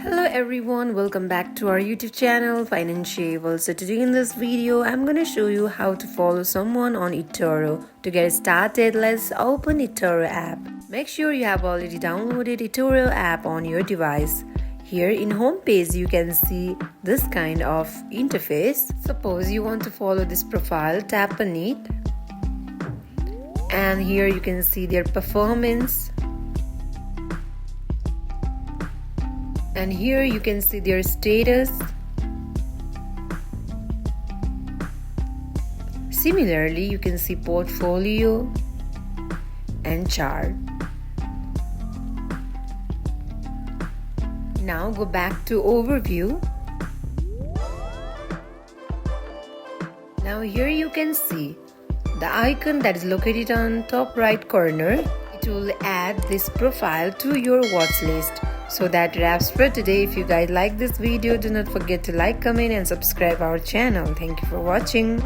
Hello everyone, welcome back to our YouTube channel Financial. So today in this video I'm going to show you how to follow someone on Etoro. To get started, let's open Etoro app. Make sure you have already downloaded Etoro app on your device. Here in home page you can see this kind of interface. Suppose you want to follow this profile, tap on it. And here you can see their performance. And here you can see their status. Similarly, you can see portfolio and chart. Now go back to overview. Now here you can see the icon that is located on top right corner. It will add this profile to your watch list. So that wraps for today. If you guys like this video, do not forget to like, comment and subscribe our channel. Thank you for watching.